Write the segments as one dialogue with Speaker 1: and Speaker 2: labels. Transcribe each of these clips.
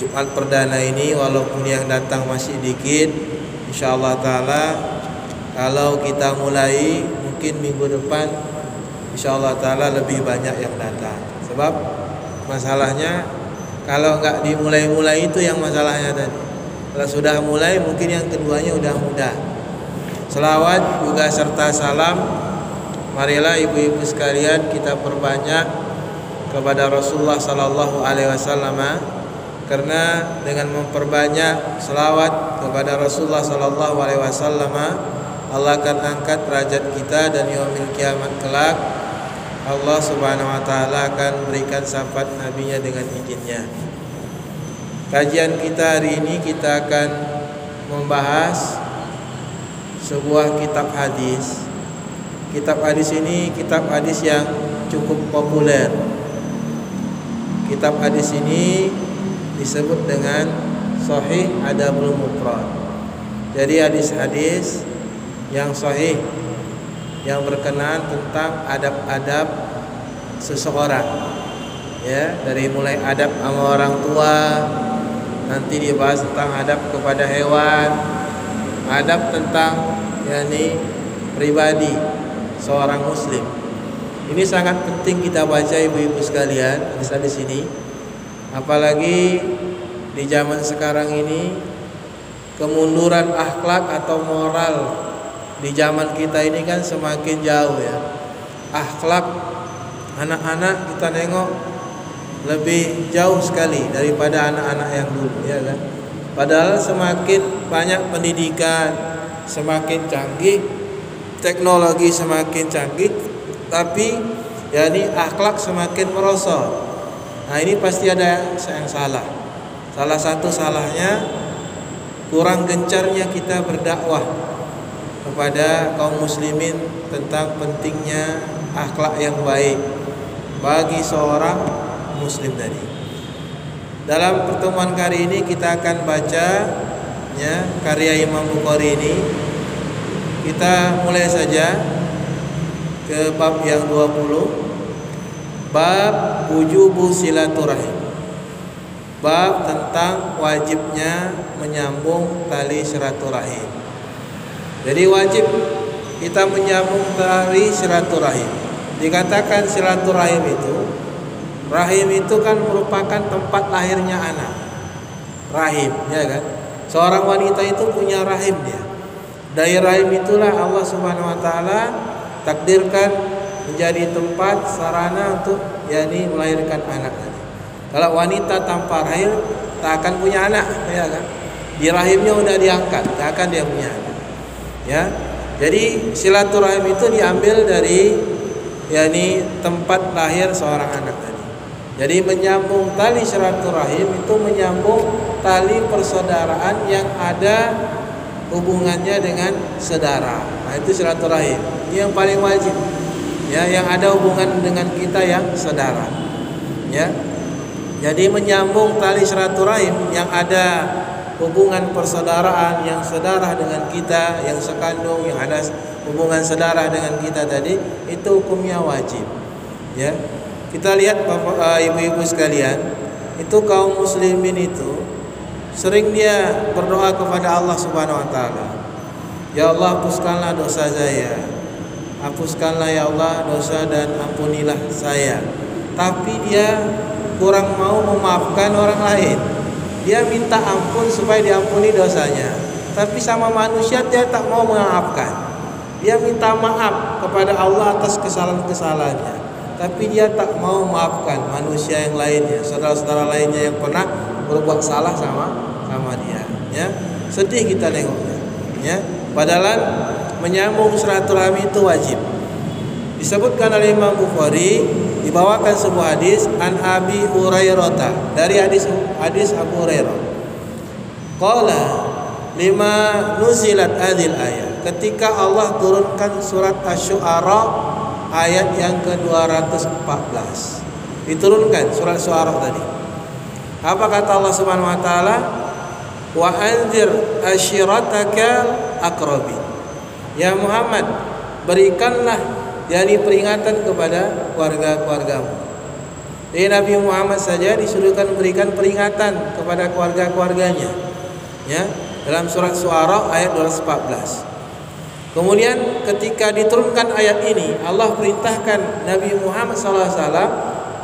Speaker 1: Jumat perdana ini, walaupun yang datang masih dikit, insyaallah taala kalau kita mulai mungkin minggu depan insyaallah taala lebih banyak yang datang. Sebab masalahnya kalau nggak dimulai-mulai itu yang masalahnya tadi. Kalau sudah mulai mungkin yang keduanya udah mudah. Selawat juga serta salam, marilah ibu-ibu sekalian kita perbanyak kepada Rasulullah sallallahu alaihi wasallam, karena dengan memperbanyak selawat kepada Rasulullah sallallahu alaihi wasallam Allah akan angkat derajat kita, dan yaumil kiamat kelak Allah Subhanahu wa taala akan berikan syafaat nabinya dengan izinnya. Kajian kita hari ini kita akan membahas sebuah kitab hadis. Kitab hadis ini kitab hadis yang cukup populer. Kitab hadis ini disebut dengan Sahih Adabul Mufrad. Jadi hadis-hadis yang sahih yang berkenaan tentang adab-adab seseorang, ya, dari mulai adab sama orang tua, nanti dibahas tentang adab kepada hewan, adab tentang pribadi seorang muslim. Ini sangat penting kita baca ibu-ibu sekalian di sini. Apalagi di zaman sekarang ini kemunduran akhlak atau moral di zaman kita ini kan semakin jauh, ya. Akhlak anak-anak kita nengok lebih jauh sekali daripada anak-anak yang dulu, ya kan. Padahal semakin banyak pendidikan, semakin canggih, teknologi semakin canggih, tapi akhlak semakin merosot. Nah, ini pasti ada yang salah. Salah satu salahnya kurang gencarnya kita berdakwah kepada kaum muslimin tentang pentingnya akhlak yang baik bagi seorang muslim tadi. Dalam pertemuan kali ini kita akan baca karya Imam Bukhari ini. Kita mulai saja ke bab yang 20. Bab wujubu silaturahim. Bab tentang wajibnya menyambung tali silaturahim. Jadi wajib kita menyambung tali silaturahim. Dikatakan silaturahim itu, rahim itu kan merupakan tempat lahirnya anak. Rahim, ya kan? Seorang wanita itu punya rahim dia. Dari rahim itulah Allah Subhanahu wa taala takdirkan menjadi tempat sarana untuk melahirkan anak. Kalau wanita tanpa rahim tak akan punya anak, ya kan? Di rahimnya udah diangkat, tak akan dia punya anak. Ya. Jadi silaturahim itu diambil dari tempat lahir seorang anak tadi. Jadi menyambung tali silaturahim itu menyambung tali persaudaraan yang ada hubungannya dengan saudara. Nah, itu silaturahim. Ini yang paling wajib. Ya, yang ada hubungan dengan kita yang saudara. Ya. Jadi menyambung tali silaturahim yang ada hubungan persaudaraan, yang saudara dengan kita, yang sekandung, yang ada hubungan saudara dengan kita tadi, itu hukumnya wajib. Ya. Kita lihat Bapak ibu-ibu sekalian, itu kaum muslimin itu sering dia berdoa kepada Allah Subhanahu wa taala. Ya Allah, hapuskanlah dosa saya. Hapuskanlah ya Allah dosa dan ampunilah saya. Tapi dia kurang mau memaafkan orang lain. Dia minta ampun supaya diampuni dosanya, tapi sama manusia dia tak mau memaafkan. Dia minta maaf kepada Allah atas kesalahan-kesalahannya, tapi dia tak mau memaafkan manusia yang lainnya, saudara-saudara lainnya yang pernah berbuat salah sama dia. Ya, sedih kita nengoknya. Ya, padahal menyambung silaturahmi itu wajib. Disebutkan oleh Imam Bukhari, dibawakan sebuah hadis an Abi Hurairah, dari hadis Abu Hurairah. Qala lima nuzilat hadhil ayat. Ketika Allah turunkan surat Asy-Syu'ara ayat yang ke-214. Diturunkan surat Syu'ara tadi. Apa kata Allah Subhanahu wa taala? Wa anzir ashiratakal aqrabin. Ya Muhammad, berikanlah peringatan kepada keluarga-keluargamu. Jadi Nabi Muhammad saja disuruhkan memberikan peringatan kepada keluarga-keluarganya. Ya, dalam surat Syu'ara ayat 214. Kemudian ketika diturunkan ayat ini, Allah perintahkan Nabi Muhammad SAW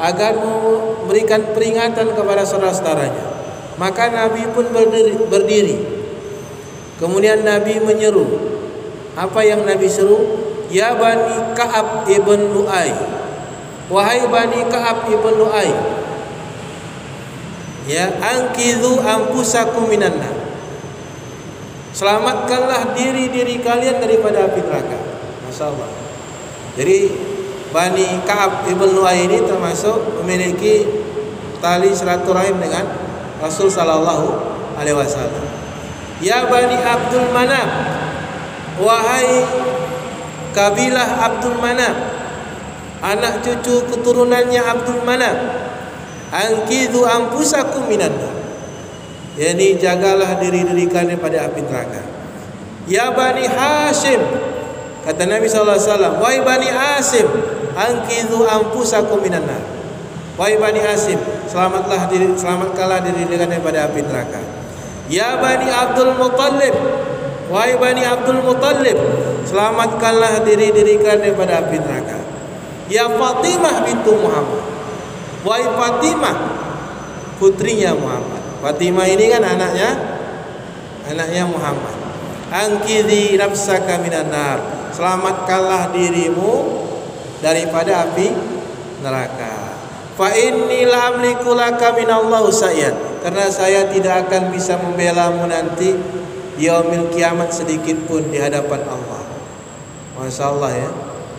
Speaker 1: agar memberikan peringatan kepada saudara-saudaranya. Maka Nabi pun berdiri. Kemudian Nabi menyeru. Apa yang Nabi seru? Ya Bani Ka'ab ibn Lu'ay, wahai Bani Ka'ab ibn Lu'ay, ya, angkidhu anfusakum minan nar, selamatkanlah diri-diri kalian daripada api neraka. Masyaallah. Jadi Bani Ka'ab ibn Lu'ay ini termasuk memiliki tali silaturahim dengan Rasul sallallahu alaihi wasallam. Ya Bani Abdul Manaf, wahai kabilah Abdul Manaf, anak cucu keturunannya Abdul Manaf, angkidhu anfusakum minan nar, yakni jagalah diri-diri kalian pada api neraka. Ya Bani Hashim, kata Nabi SAW, wahai Bani Hashim, angkidhu anfusakum minan nar, wahai Bani Hashim, selamatkanlah diri kalian pada api neraka. Ya Bani Abdul Muttalib, wahai Bani Abdul Muttalib, selamatkanlah diri-diri kalian daripada api neraka. Ya Fatimah bintu Muhammad, wahai Fatimah, putrinya Muhammad. Fatimah ini kan anaknya Muhammad. Angkidhi nafsaka minan nar, selamatkanlah dirimu daripada api neraka. Fa inni la amliku laka minallahu sa'yan, karena saya tidak akan bisa membelamu nanti yaumil kiamat sedikit pun di hadapan Allah. Masya Allah ya,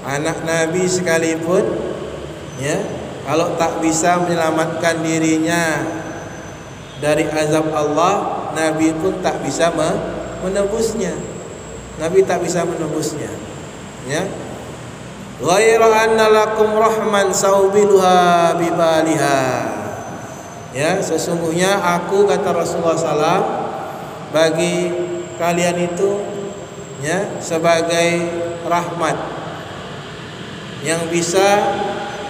Speaker 1: anak Nabi sekalipun ya, kalau tak bisa menyelamatkan dirinya dari azab Allah, Nabi pun tak bisa menebusnya. Nabi tak bisa menebusnya. Ya. Ghaira anna lakum rahman saubiluha bibaliha. Ya, sesungguhnya aku, kata Rasulullah SAW, bagi kalian itu ya sebagai rahmat yang bisa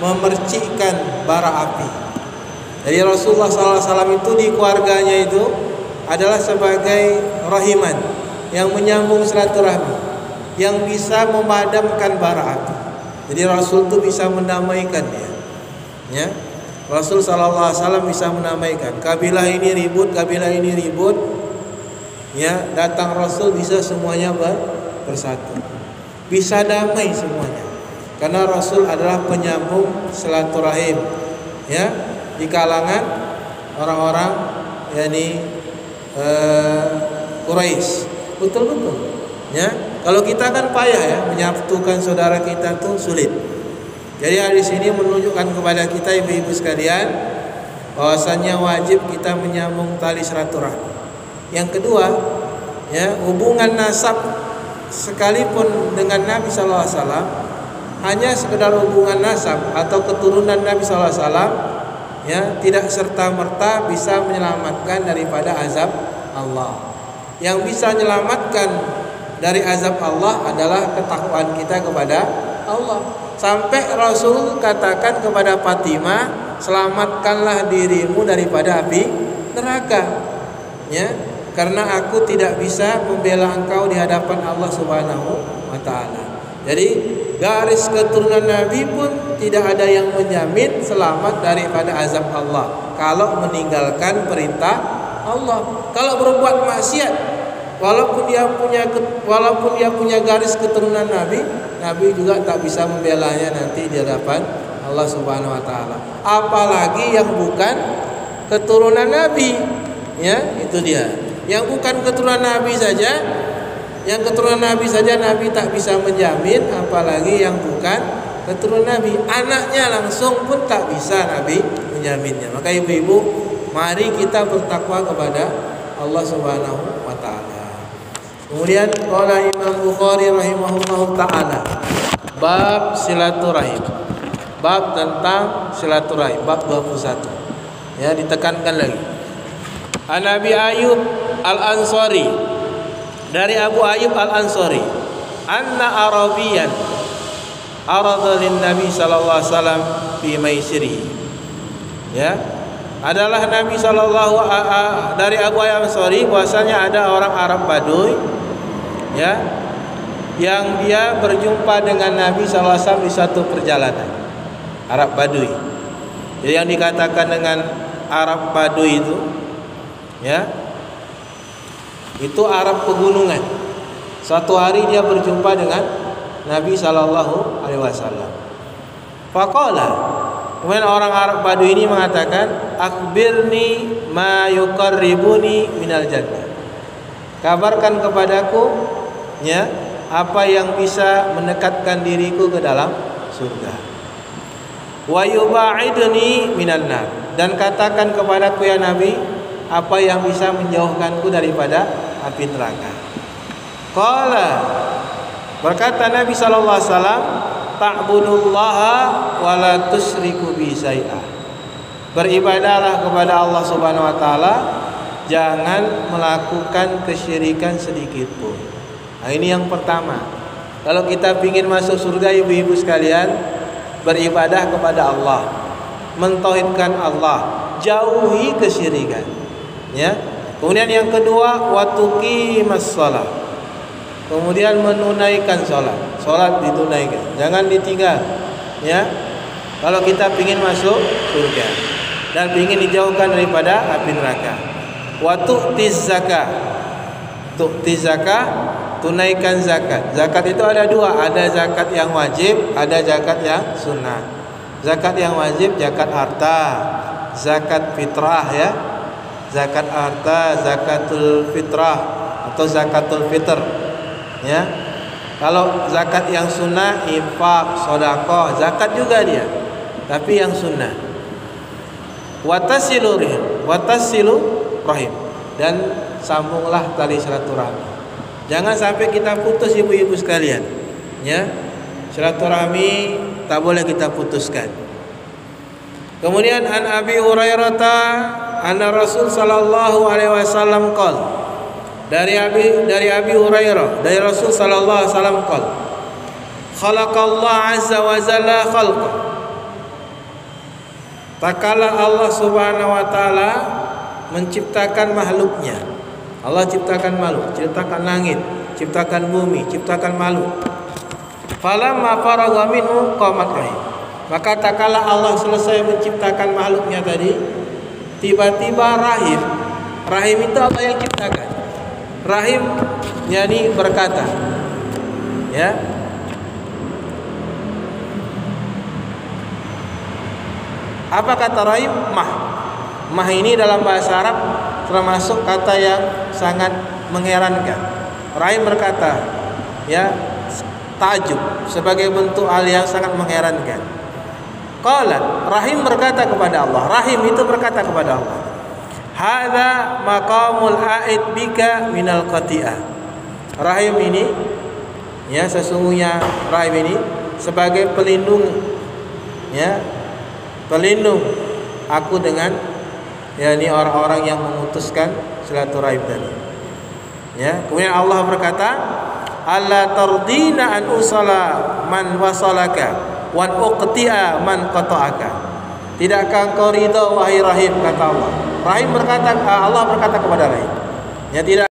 Speaker 1: memercikkan bara api. Jadi Rasulullah SAW itu di keluarganya itu adalah sebagai rahiman yang menyambung silaturahmi, yang bisa memadamkan bara api. Jadi Rasul itu bisa mendamaikan dia. Ya, Rasul SAW bisa mendamaikan. Kabilah ini ribut, kabilah ini ribut. Ya, datang Rasul bisa semuanya bersatu, bisa damai semuanya, karena Rasul adalah penyambung silaturahim ya di kalangan orang-orang yakni Quraisy. Betul-betul ya, kalau kita kan payah ya menyatukan saudara kita tuh sulit. Jadi hadis ini menunjukkan kepada kita ibu-ibu sekalian bahwasannya wajib kita menyambung tali silaturahmi. Yang kedua, ya, hubungan nasab sekalipun dengan Nabi SAW hanya sekedar hubungan nasab atau keturunan Nabi SAW, ya, tidak serta merta bisa menyelamatkan daripada azab Allah. Yang bisa menyelamatkan dari azab Allah adalah ketakwaan kita kepada Allah. Sampai Rasul katakan kepada Fatimah, selamatkanlah dirimu daripada api neraka. Ya, karena aku tidak bisa membela engkau di hadapan Allah Subhanahu wa taala. Jadi garis keturunan Nabi pun tidak ada yang menjamin selamat daripada azab Allah kalau meninggalkan perintah Allah. Kalau berbuat maksiat, walaupun dia punya garis keturunan Nabi, Nabi juga tak bisa membelanya nanti di hadapan Allah Subhanahu wa taala. Apalagi yang bukan keturunan Nabi. Ya, itu dia. Yang bukan keturunan Nabi saja, Nabi tak bisa menjamin, apalagi yang bukan keturunan Nabi. Anaknya langsung pun tak bisa Nabi menjaminnya. Maka ibu-ibu, mari kita bertakwa kepada Allah Subhanahu wa taala. Kemudian qala Imam Bukhari rahimahullahu taala, bab silaturahim. Bab tentang silaturahim, bab 21. Ya, ditekankan lagi. An Abi Ayyub Al-Ansari, dari Abu Ayyub Al-Ansari, anna Arabiyan arada lin Nabi sallallahu alaihi wasallam fi maisiri. Ya, adalah Nabi Shallallahu dari Abu Ayyub Ansari bahwasanya ada orang Arab Baduy, ya, yang dia berjumpa dengan Nabi SAW di satu perjalanan. Arab Baduy. Jadi yang dikatakan dengan Arab Baduy itu, ya, itu Arab pegunungan. Suatu hari dia berjumpa dengan Nabi SAW. Faqala, kemudian orang Arab Baduy ini mengatakan, akhbirni ma yuqarribuni minal jannah. Kabarkan kepadaku, ya, apa yang bisa mendekatkan diriku ke dalam surga. Wa yuba'idni minan nar, dan katakan kepadaku ya Nabi, apa yang bisa menjauhkanku daripada api neraka. Qala, berkata Nabi sallallahu alaihi wasallam, ta'budullaha wa la tusyriku bi syai'a. Beribadahlah kepada Allah Subhanahu wa taala, jangan melakukan kesyirikan sedikit pun. Nah, ini yang pertama. Kalau kita ingin masuk surga, ibu-ibu sekalian, beribadah kepada Allah, mentauhidkan Allah, jauhi kesyirikan. Ya. Kemudian yang kedua, wa tuqimas shalah. Kemudian menunaikan sholat. Sholat ditunaikan, jangan ditinggal. Ya, kalau kita ingin masuk surga dan ingin dijauhkan daripada api neraka. Wa tu'tiz zakah. Tu'tiz zakah, tunaikan zakat. Zakat itu ada dua, ada zakat yang wajib, ada zakat yang sunnah. Zakat yang wajib zakat harta, zakat fitrah, ya. Zakat harta, zakatul fitrah atau zakatul fitr. Ya, kalau zakat yang sunnah, infak, sedekah, zakat juga dia, tapi yang sunnah. Watasilu rahim, dan sambunglah tali silaturahmi. Jangan sampai kita putus, ibu-ibu sekalian. Ya, silaturahmi tak boleh kita putuskan. Kemudian an Abi Hurairah anna Rasul sallallahu alaihi wasallam qala, dari Abi Hurairah, dari Rasul sallallahu alaihi wasallam qala, khalaqallahu azza wa jalla khalqa. Takala Allah Subhanahu wa taala menciptakan makhluknya. Allah ciptakan makhluk, ciptakan langit, ciptakan bumi, ciptakan makhluk. Falamma faragha minhu qamat rahim. Maka takala Allah selesai menciptakan makhluknya tadi, tiba-tiba rahim. Rahim itu Allah yang ciptakan. Rahim yakni berkata, ya. Apa kata rahim? Mah. Mah ini dalam bahasa Arab termasuk kata yang sangat mengherankan. Rahim berkata, ya, takjub, sebagai bentuk hal yang sangat mengherankan. Qala, rahim berkata kepada Allah. Rahim itu berkata kepada Allah, hadza maqamul a'id bika minal qati'ah. Rahim ini, ya, sesungguhnya rahim ini sebagai pelindung, ya, pelindung aku dengan, ya, ini orang-orang yang memutuskan silaturahim tadi. Ya, kemudian Allah berkata, alla tardina an usala man wasalaka wan uqti'a man qata'aka. Tidakkah engkau ridha wahai rahim, kata Allah. Rahim berkata, Allah berkata kepada rahim, ya, tidak